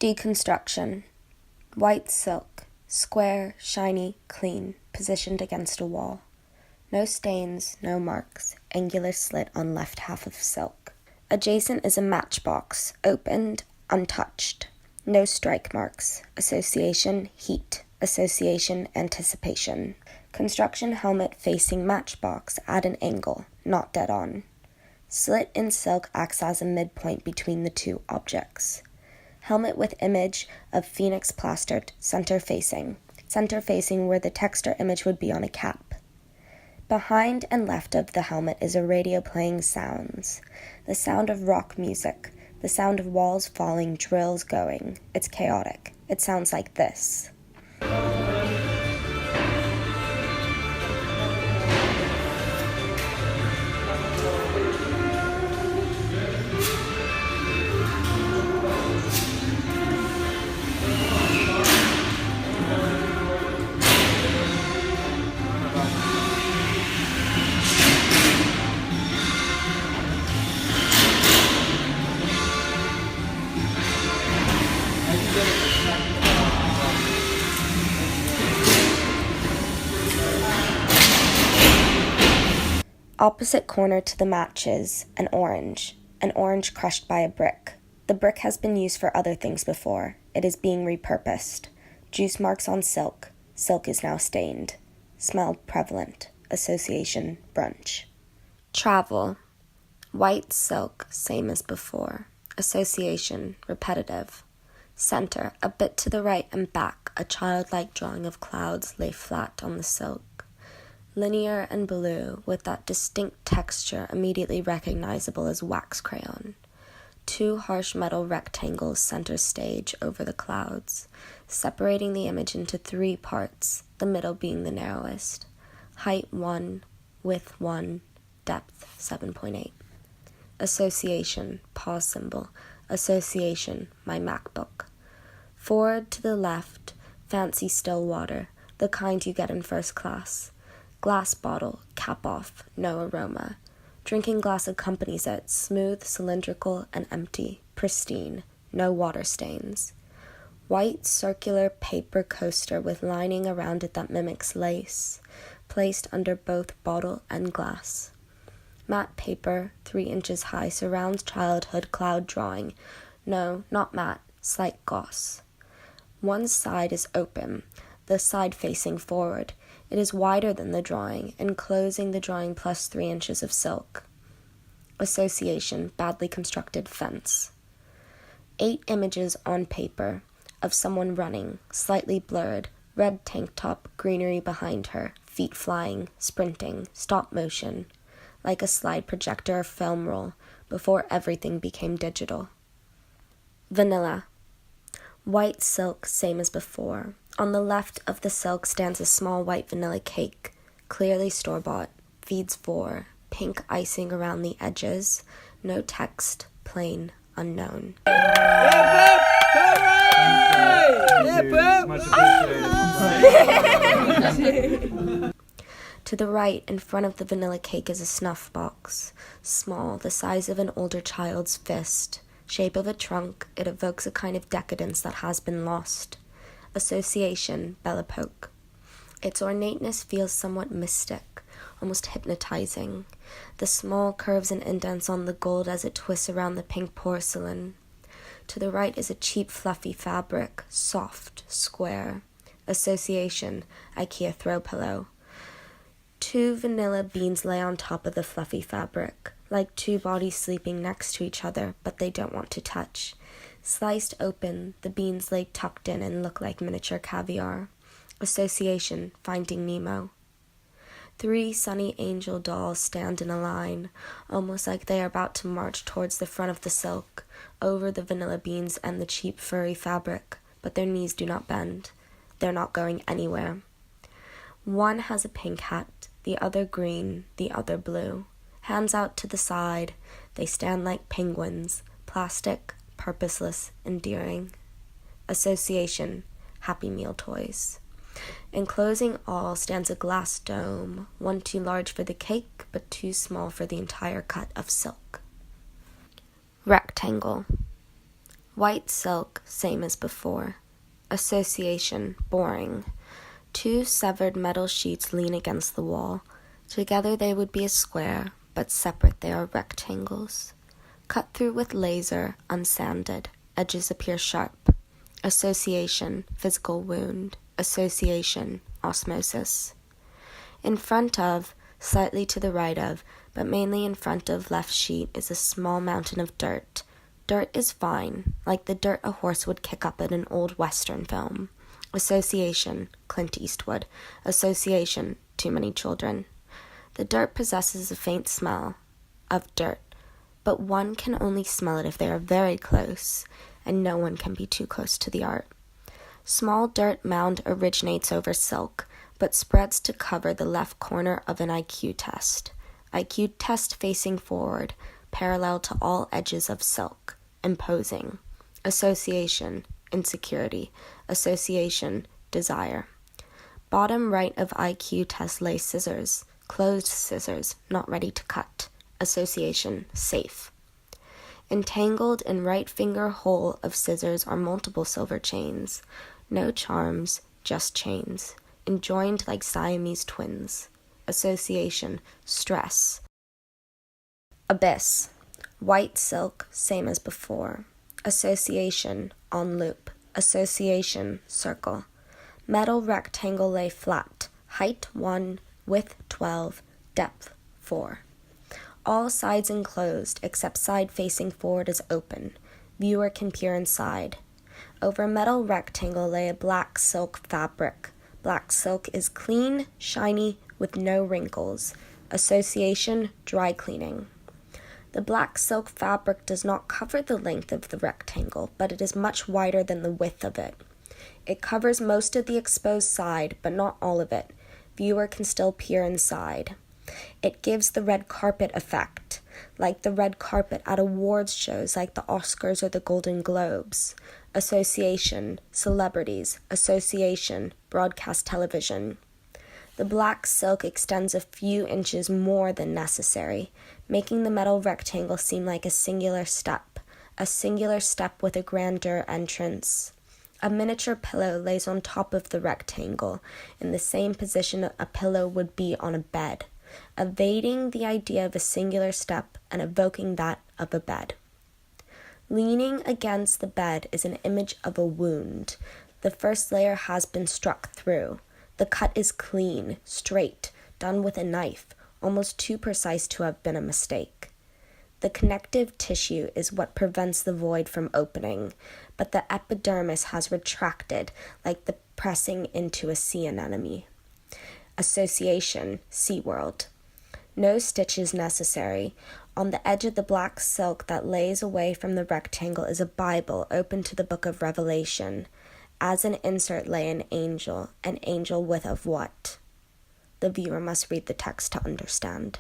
Deconstruction. White silk, square, shiny, clean, positioned against a wall. No stains, no marks, angular slit on left half of silk. Adjacent is a matchbox, opened, untouched. No strike marks. Association, heat. Association, anticipation. Construction helmet facing matchbox at an angle, not dead on. Slit in silk acts as a midpoint between the two objects. Helmet with image of phoenix plastered, center facing where the text or image would be on a cap. Behind and left of the helmet is a radio playing sounds. The sound of rock music, the sound of walls falling, drills going. It's chaotic. It sounds like this. Opposite corner to the matches, an orange crushed by a brick. The brick has been used for other things before. It is being repurposed. Juice marks on silk. Silk is now stained. Smell prevalent. Association, brunch. Travel. White silk, same as before. Association, repetitive. Center, a bit to the right and back, a childlike drawing of clouds lay flat on the silk. Linear and blue, with that distinct texture immediately recognizable as wax crayon. Two harsh metal rectangles center stage over the clouds, separating the image into three parts, the middle being the narrowest. Height 1, width 1, depth 7.8. Association, pause symbol. Association, my MacBook. Forward to the left, fancy still water, the kind you get in first class. Glass bottle, cap off, no aroma. Drinking glass accompanies it, smooth, cylindrical, and empty, pristine, no water stains. White circular paper coaster with lining around it that mimics lace, placed under both bottle and glass. Matte paper, 3 inches high, surrounds childhood cloud drawing. No, not matte, slight gloss. One side is open, the side facing forward. It is wider than the drawing, enclosing the drawing plus 3 inches of silk. Association, badly constructed fence. 8 images on paper of someone running, slightly blurred, red tank top, greenery behind her, feet flying, sprinting, stop motion, like a slide projector or film roll, before everything became digital. Vanilla. White silk, same as before. On the left of the silk stands a small white vanilla cake, clearly store-bought, feeds 4, pink icing around the edges, no text, plain, unknown. Much appreciated. To the right, in front of the vanilla cake, is a snuff box, small, the size of an older child's fist. Shape of a trunk, it evokes a kind of decadence that has been lost. Association, Belle Epoque. Its ornateness feels somewhat mystic, almost hypnotizing. The small curves and indents on the gold as it twists around the pink porcelain. To the right is a cheap, fluffy fabric, soft, square. Association, IKEA throw pillow. 2 vanilla beans lay on top of the fluffy fabric, like 2 bodies sleeping next to each other, but they don't want to touch. Sliced open, the beans lay tucked in and look like miniature caviar. Association, Finding Nemo. 3 sunny angel dolls stand in a line, almost like they are about to march towards the front of the silk, over the vanilla beans and the cheap furry fabric, but their knees do not bend. They're not going anywhere. One has a pink hat, the other green, the other blue. Hands out to the side, they stand like penguins, plastic, purposeless, endearing. Association, Happy Meal toys. Enclosing all stands a glass dome, one too large for the cake, but too small for the entire cut of silk. Rectangle. White silk, same as before. Association, boring. Two severed metal sheets lean against the wall. Together they would be a square, but separate they are rectangles. Cut through with laser, unsanded. Edges appear sharp. Association, physical wound. Association, osmosis. In front of, slightly to the right of, but mainly in front of left sheet is a small mountain of dirt. Dirt is fine, like the dirt a horse would kick up in an old Western film. Association, Clint Eastwood. Association, too many children. The dirt possesses a faint smell of dirt, but one can only smell it if they are very close, and no one can be too close to the art. Small dirt mound originates over silk, but spreads to cover the left corner of an IQ test. IQ test facing forward, parallel to all edges of silk, imposing. Association, insecurity. Association, desire. Bottom right of IQ test lay scissors, closed scissors, not ready to cut. Association, safe. Entangled in right finger hole of scissors are multiple silver chains. No charms, just chains. Enjoined like Siamese twins. Association, stress. Abyss. White silk, same as before. Association, on loop. Association, circle. Metal rectangle lay flat. Height 1, width 12, depth 4. All sides enclosed, except side facing forward is open. Viewer can peer inside. Over metal rectangle lay a black silk fabric. Black silk is clean, shiny, with no wrinkles. Association, dry cleaning. The black silk fabric does not cover the length of the rectangle, but it is much wider than the width of it. It covers most of the exposed side, but not all of it. Viewer can still peer inside. It gives the red carpet effect, like the red carpet at awards shows like the Oscars or the Golden Globes. Association, celebrities. Association, broadcast television. The black silk extends a few inches more than necessary, making the metal rectangle seem like a singular step with a grander entrance. A miniature pillow lays on top of the rectangle, in the same position a pillow would be on a bed, evading the idea of a singular step and evoking that of a bed. Leaning against the bed is an image of a wound. The first layer has been struck through. The cut is clean, straight, done with a knife, almost too precise to have been a mistake. The connective tissue is what prevents the void from opening, but the epidermis has retracted like the pressing into a sea anemone. Association, SeaWorld. No stitches necessary. On the edge of the black silk that lays away from the rectangle is a Bible open to the book of Revelation. As an insert lay an angel with of what? The viewer must read the text to understand.